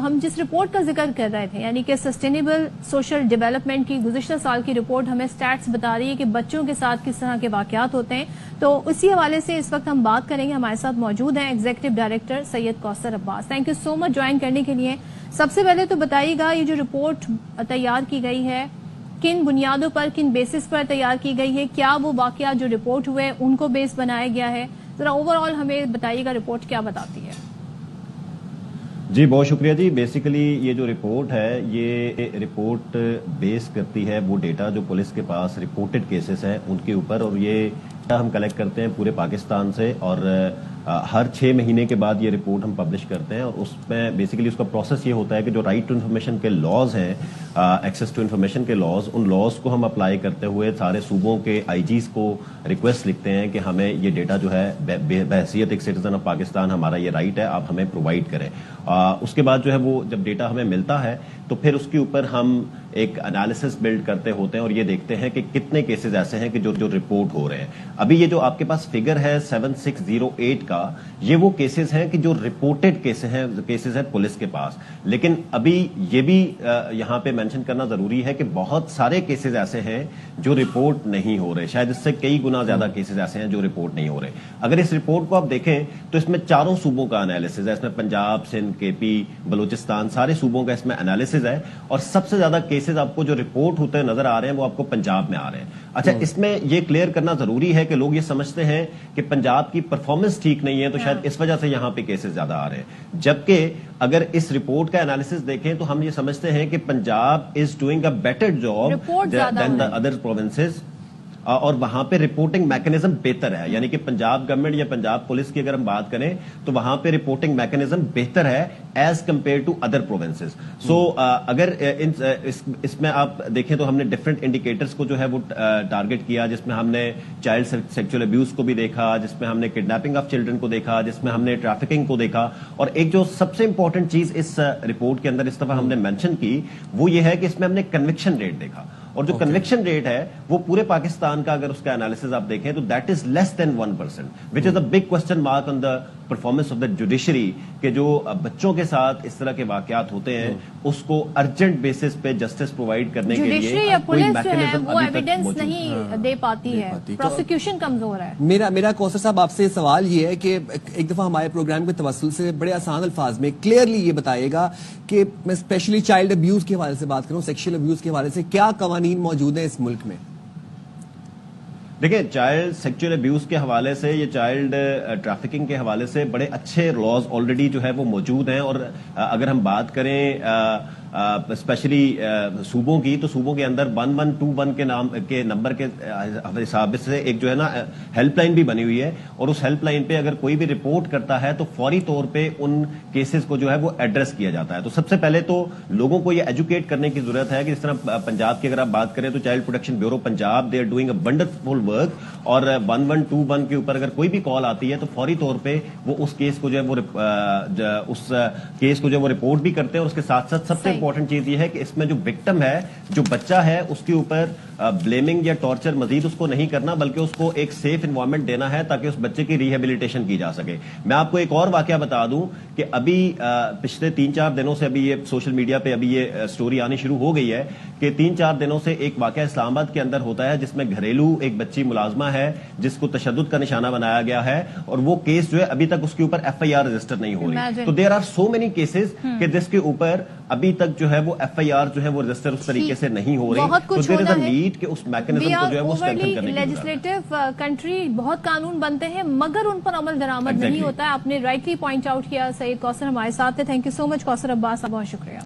ہم جس رپورٹ کا ذکر کر رہے تھے یعنی کہ سسٹینیبل سوشل ڈیولپمنٹ کی گزشتہ سال کی رپورٹ ہمیں سٹیٹس بتا رہی ہے کہ بچوں کے ساتھ کس طرح کے واقعات ہوتے ہیں، تو اسی حوالے سے اس وقت ہم بات کریں گے. ہمارے ساتھ موجود ہیں executive director Syed Kausar Abbas. Thank you so much join کرنے کے لیے. سب سے پہلے تو بتائیے گا یہ جو رپورٹ تیار کی گئی ہے کن بنیادوں پر، کن بیسس پر تیار کی گئی ہے؟ کیا وہ واقعات جو رپورٹ ہوئے ان کو بیس بنایا گیا ہے؟ ذرا اوور آل ہمیں بتائیے گا رپورٹ کیا بتاتی ہے. جی بہت شکریہ جی. بیسیکلی یہ جو رپورٹ ہے یہ رپورٹ بیس کرتی ہے وہ ڈیٹا جو پولیس کے پاس رپورٹڈ کیسز ہیں ان کے اوپر، اور یہ ہم کلیکٹ کرتے ہیں پورے پاکستان سے، اور ہر 6 مہینے کے بعد یہ رپورٹ ہم پبلش کرتے ہیں. اور اس میں بیسیکلی اس کا پروسیس یہ ہوتا ہے کہ جو رائٹ ٹو انفارمیشن کے لاز ہیں، ایکسیس ٹو انفارمیشن کے لاز، ان لاز کو ہم اپلائی کرتے ہوئے سارے صوبوں کے آئی جیز کو ریکویسٹ لکھتے ہیں کہ ہمیں یہ ڈیٹا جو ہے بحیثیت ایک سٹیزن آف پاکستان ہمارا یہ رائٹ ہے، آپ ہمیں پرووائڈ کریں. اس کے بعد جو ہے وہ جب ڈیٹا ہمیں ملتا ہے تو پھر اس کے اوپر ہم ایک انالیسس بلڈ کرتے ہوتے ہیں اور یہ دیکھتے ہیں کہ کتنے کیسز ایسے ہیں کہ جو رپورٹ ہو رہے ہیں. ابھی یہ جو آپ کے پاس فگر ہے 7608 کا، یہ وہ کیسز ہیں کہ جو رپورٹڈ کیسز ہیں پولیس کے پاس. لیکن ابھی یہ بھی یہاں پہ مینشن کرنا ضروری ہے کہ بہت سارے کیسز ایسے ہیں جو رپورٹ نہیں ہو رہے، شاید اس سے کئی گنا زیادہ کیسز ایسے ہیں جو رپورٹ نہیں ہو رہے. اگر اس رپورٹ کو آپ دیکھیں تو اس میں 4 صوبوں کا انالیسز ہے. اس میں پنجاب، سندھ، کے پی، بلوچستان، سارے صوبوں کا اس میں انالیسز ہے، اور سب سے زیادہ کیسز آپ کو جو رپورٹ ہوتے نظر آ رہے ہیں وہ آپ کو پنجاب میں آ رہے ہیں. اچھا، اس میں یہ کلیئر کرنا ضروری ہے کہ لوگ یہ سمجھتے ہیں کہ پنجاب کی پرفارمنس ٹھیک نہیں ہے تو شاید اس وجہ سے یہاں پہ کیسز زیادہ آ رہے ہیں، جبکہ اگر اس رپورٹ کا انالیسز دیکھیں تو ہم یہ سمجھتے ہیں کہ Punjab is doing a better job than the other provinces, اور وہاں پہ رپورٹنگ میکنزم بہتر ہے. یعنی کہ پنجاب گورنمنٹ یا پنجاب پولیس کی اگر ہم بات کریں تو وہاں پہ رپورٹنگ میکنزم بہتر ہے as compare to other provinces. So اگر اس میں آپ دیکھیں تو ہم نے ڈفرنٹ انڈیکیٹرز کو جو ہے وہ ٹارگٹ کیا، جس میں ہم نے چائلڈ سیکچوئل ابیوز کو بھی دیکھا، جس میں ہم نے کڈنیپنگ آف چلڈرن کو دیکھا، جس میں ہم نے ٹریفکنگ کو دیکھا. اور ایک جو سب سے امپورٹنٹ چیز اس رپورٹ کے اندر اس دفعہ ہم نے مینشن کی وہ یہ ہے کہ اس میں ہم نے کنوکشن ریٹ دیکھا، اور جو کنوکشن ریٹ ہے وہ پورے پاکستان کا اگر اس کا انالیسز آپ دیکھیں تو that is less than 1%، which is a big question mark on the performance of the judiciary, کہ جو بچوں کے ساتھ اس طرح کے واقعات ہوتے ہیں اس کو ارجنٹ بیسس پہ جسٹس پرووائڈ کرنے کے لیے جوڈیشری یا پولیس جو ہے وہ ایویڈنس نہیں دے پاتی ہے، پروسیکیوشن کمزور ہے. میرا کوثر صاحب آپ سے سوال یہ ہے کہ ایک دفعہ ہمارے پروگرام کے توسل سے بڑے آسان الفاظ میں کلیئرلی یہ بتائے گا کہ میں اسپیشلی چائلڈ ابیوز کے حوالے سے بات کروں، سیکشل ابیوز کے حوالے سے کیا قوانین موجود ہیں اس ملک میں؟ دیکھیں، چائلڈ سیکچوئل ابیوز کے حوالے سے، یہ چائلڈ ٹریفکنگ کے حوالے سے بڑے اچھے لاز آلریڈی جو ہے وہ موجود ہیں. اور اگر ہم بات کریں اسپیشلی صوبوں کی تو صوبوں کے اندر 1121 کے نمبر کے حساب سے ایک جو ہے نا ہیلپ لائن بھی بنی ہوئی ہے، اور اس ہیلپ لائن پہ اگر کوئی بھی رپورٹ کرتا ہے تو فوری طور پہ ان کیسز کو جو ہے وہ ایڈریس کیا جاتا ہے. تو سب سے پہلے تو لوگوں کو یہ ایجوکیٹ کرنے کی ضرورت ہے کہ جس طرح پنجاب کی اگر آپ بات کریں تو child protection bureau Punjab they are doing a wonderful work, اور 1121 کے اوپر اگر کوئی بھی کال آتی ہے تو فوری طور پہ وہ اس کیس کو جو ہے وہ رپورٹ بھی کرتے ہیں. اور اس کے ساتھ ساتھ سب سے امپورٹنٹ چیز یہ ہے کہ اس میں جو وکٹم ہے، جو بچہ ہے، اس کے اوپر بلیمنگ یا ٹارچر مزید اس کو نہیں کرنا، بلکہ اس کو ایک سیف انوائرمنٹ دینا ہے تاکہ اس بچے کی ریہیبلیٹیشن کی جا سکے. میں آپ کو ایک اور واقعہ بتا دوں کہ ابھی پچھلے 3-4 دنوں سے ابھی یہ سوشل میڈیا پہ ابھی یہ سٹوری آنی شروع ہو گئی ہے کہ 3-4 دنوں سے ایک واقعہ اسلام آباد کے اندر ہوتا ہے جس میں گھریلو ایک بچی ملازمہ ہے جس کو تشدد کا نشانہ بنایا گیا ہے، اور وہ کیس جو ہے ابھی تک اس کے اوپر FIR رجسٹر نہیں ہو رہی. تو there are so many cases کہ جس کے اوپر ابھی تک جو ہے وہ FIR جو ہے وہ رجسٹر اس طریقے سے نہیں ہو رہی. تو دیر از اے نیڈ کہ اس میکنزم کو جو ہے وہ اسٹرینتھن کرنے کی لیجسلیٹو کنٹری، بہت قانون بنتے ہیں مگر ان پر عمل درآمد نہیں ہوتا ہے. آپ نے رائٹلی پوائنٹ آؤٹ کیا. سید کوثر ہمارے ساتھ تھے. تھینک یو سو مچ کوثر عباس، بہت شکریہ.